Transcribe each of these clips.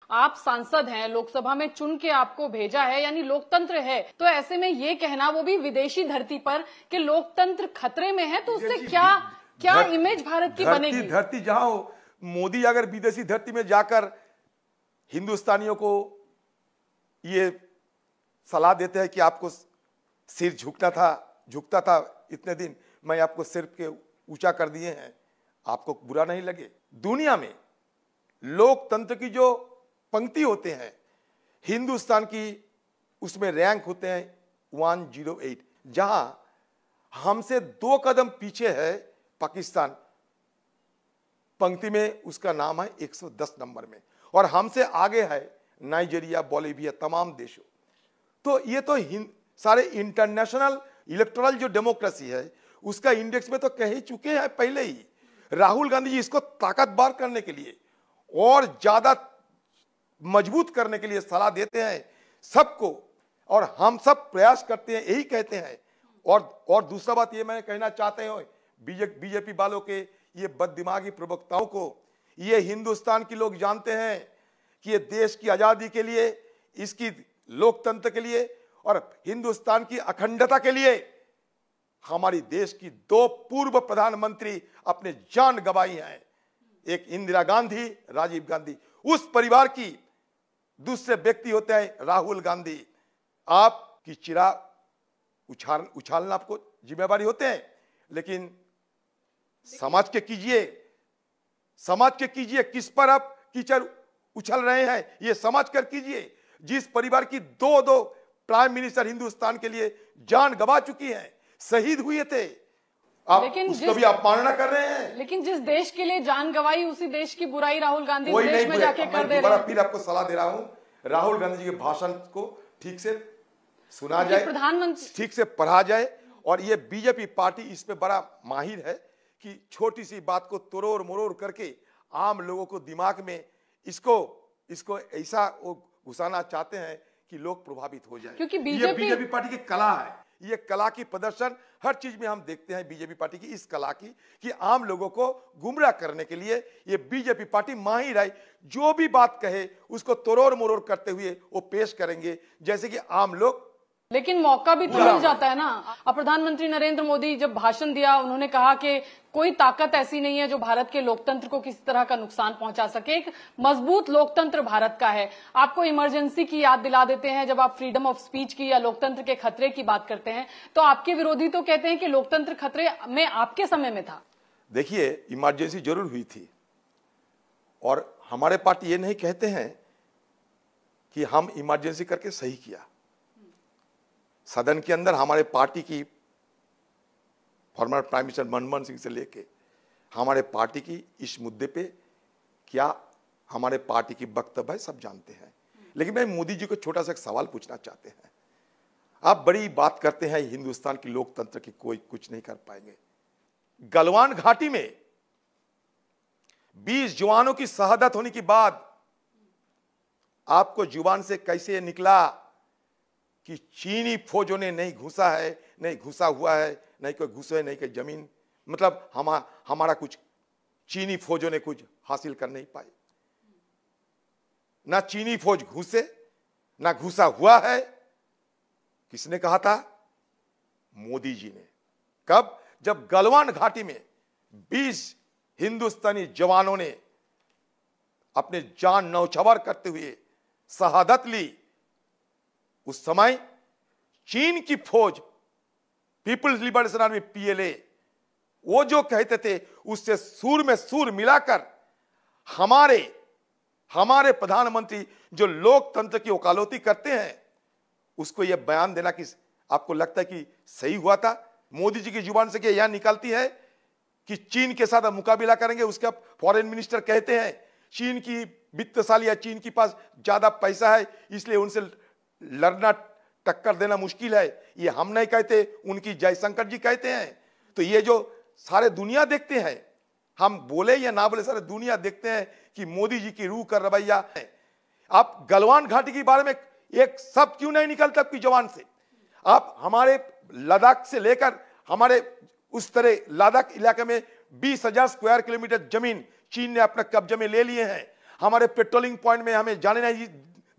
आप सांसद हैं, लोकसभा में चुन के आपको भेजा है, यानी लोकतंत्र है। तो ऐसे में ये कहना, वो भी विदेशी धरती पर, कि लोकतंत्र खतरे में है, तो उससे क्या इमेज भारत की बनेगी? धरती जहां हो, मोदी अगर विदेशी धरती में जाकर हिंदुस्तानियों को ये सलाह देते हैं कि आपको सिर झुकता था इतने दिन, मैं आपको सिर के ऊंचा कर दिए हैं, आपको बुरा नहीं लगे? दुनिया में लोकतंत्र की जो पंक्ति होते हैं, हिंदुस्तान की उसमें रैंक होते हैं 108, जहां हमसे 2 कदम पीछे है पाकिस्तान, पंक्ति में उसका नाम है 110 नंबर में, और हमसे आगे है नाइजीरिया, बोलिविया, तमाम देशों। तो ये तो सारे इंटरनेशनल इलेक्टोरल जो डेमोक्रेसी है उसका इंडेक्स में तो कह ही चुके हैं पहले ही। राहुल गांधी जी इसको ताकतवर करने के लिए और ज्यादा मजबूत करने के लिए सलाह देते हैं सबको, और हम सब प्रयास करते हैं, यही कहते हैं। और दूसरा बात ये मैं कहना चाहते हैं बीजेपी वालों के ये बददिमागी प्रवक्ताओं को, ये हिंदुस्तान के लोग जानते हैं कि ये देश की आजादी के लिए, इसकी लोकतंत्र के लिए और हिंदुस्तान की अखंडता के लिए हमारी देश की 2 पूर्व प्रधानमंत्री अपने जान गंवाई हैं, एक इंदिरा गांधी, राजीव गांधी। उस परिवार की दूसरे व्यक्ति होते हैं राहुल गांधी। आपकी चिराग उछालना आपको जिम्मेवारी होते हैं, लेकिन समाज के कीजिए, किस पर आप कीचड़ उछल रहे हैं ये समझ कर कीजिए। जिस परिवार की 2 प्राइम मिनिस्टर हिंदुस्तान के लिए जान गंवा चुकी हैं, शहीद हुए थे, आप उसको भी अपमानना कर रहे हैं। लेकिन जिस देश के लिए जान गंवाई, उसी देश की बुराई राहुल गांधी विदेश में जाके कर दे रहे हैं। फिर आपको सलाह दे रहा हूं, राहुल गांधी जी के भाषण को ठीक से सुना जाए, प्रधानमंत्री ठीक से पढ़ा जाए। और ये बीजेपी पार्टी इस पे बड़ा माहिर है कि छोटी सी बात को तोड़ मरोड़ करके आम लोगों को दिमाग में इसको ऐसा वो घुसाना चाहते हैं कि लोग प्रभावित हो जाए। क्योंकि ये बीजेपी पार्टी की कला है, ये कला की प्रदर्शन हर चीज में हम देखते हैं बीजेपी पार्टी की, इस कला की कि आम लोगों को गुमराह करने के लिए ये बीजेपी पार्टी माहिर है। जो भी बात कहे उसको तोड़ मरोड़ करते हुए वो पेश करेंगे जैसे कि आम लोग। लेकिन मौका भी तो मिल जाता है ना। अब प्रधानमंत्री नरेंद्र मोदी जब भाषण दिया, उन्होंने कहा कि कोई ताकत ऐसी नहीं है जो भारत के लोकतंत्र को किसी तरह का नुकसान पहुंचा सके। एक मजबूत लोकतंत्र भारत का है। आपको इमरजेंसी की याद दिला देते हैं जब आप फ्रीडम ऑफ स्पीच की या लोकतंत्र के खतरे की बात करते हैं, तो आपके विरोधी तो कहते हैं कि लोकतंत्र खतरे में आपके समय में था। देखिए, इमरजेंसी जरूर हुई थी, और हमारे पार्टी ये नहीं कहते हैं कि हम इमरजेंसी करके सही किया। सदन के अंदर हमारे पार्टी की former prime minister Manmohan Singh से लेके हमारे पार्टी की इस मुद्दे पे क्या हमारे पार्टी की वक्तव्य है, सब जानते हैं। लेकिन मैं मोदी जी को छोटा सा एक सवाल पूछना चाहते हैं। आप बड़ी बात करते हैं हिंदुस्तान की लोकतंत्र की कोई कुछ नहीं कर पाएंगे। गलवान घाटी में 20 जवानों की शहादत होने के बाद आपको जुबान से कैसे निकला कि चीनी फौजों ने नहीं घुसा है, नहीं घुसा हुआ है, नहीं कोई घुसे, नहीं कोई जमीन, मतलब हमारा कुछ चीनी फौजों ने कुछ हासिल कर नहीं पाई। ना चीनी फौज घुसे, ना घुसा हुआ है। किसने कहा था? मोदी जी ने। कब? जब गलवान घाटी में 20 हिंदुस्तानी जवानों ने अपने जान न्यौछावर करते हुए शहादत ली। उस समय चीन की फौज, पीपल्स लिबरेशन आर्मी PLA, वो जो कहते थे उससे सूर में सूर मिलाकर हमारे प्रधानमंत्री जो लोकतंत्र की वकालती करते हैं उसको यह बयान देना कि आपको लगता है कि सही हुआ था? मोदी जी की जुबान से क्या यह निकलती है कि चीन के साथ मुकाबला करेंगे? उसका फॉरेन मिनिस्टर कहते हैं चीन की वित्तशाली या चीन के पास ज्यादा पैसा है इसलिए उनसे लड़ना, टक्कर देना मुश्किल है। ये हम नहीं कहते, उनकी जयशंकर जी कहते हैं। तो ये जो सारे दुनिया देखते हैं, हम बोले या ना बोले सारे दुनिया देखते हैं कि मोदी जी की रूह का रवैया है। आप गलवान घाटी के बारे में एक शब्द क्यों नहीं निकलता आपकी जवान से? आप हमारे लद्दाख से लेकर हमारे उस तरह लद्दाख इलाके में 20,000 स्क्वायर किलोमीटर जमीन चीन ने अपने कब्जे में ले लिए हैं। हमारे पेट्रोलिंग पॉइंट में हमें जाने नहीं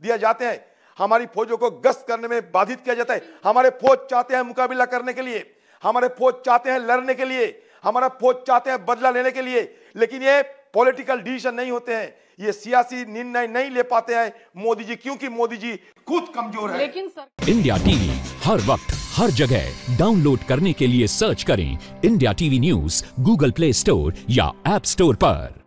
दिया जाते हैं, हमारी फौजों को गश्त करने में बाधित किया जाता है। हमारे फौज चाहते हैं मुकाबला करने के लिए, हमारे फौज चाहते हैं लड़ने के लिए, हमारा फौज चाहते हैं बदला लेने के लिए, लेकिन ये पॉलिटिकल डिसीजन नहीं होते हैं, ये सियासी निर्णय नहीं ले पाते हैं मोदी जी, क्योंकि मोदी जी खुद कमजोर है। लेकिन सर इंडिया टीवी हर वक्त हर जगह डाउनलोड करने के लिए सर्च करें India TV news Google play store या ऐप स्टोर पर।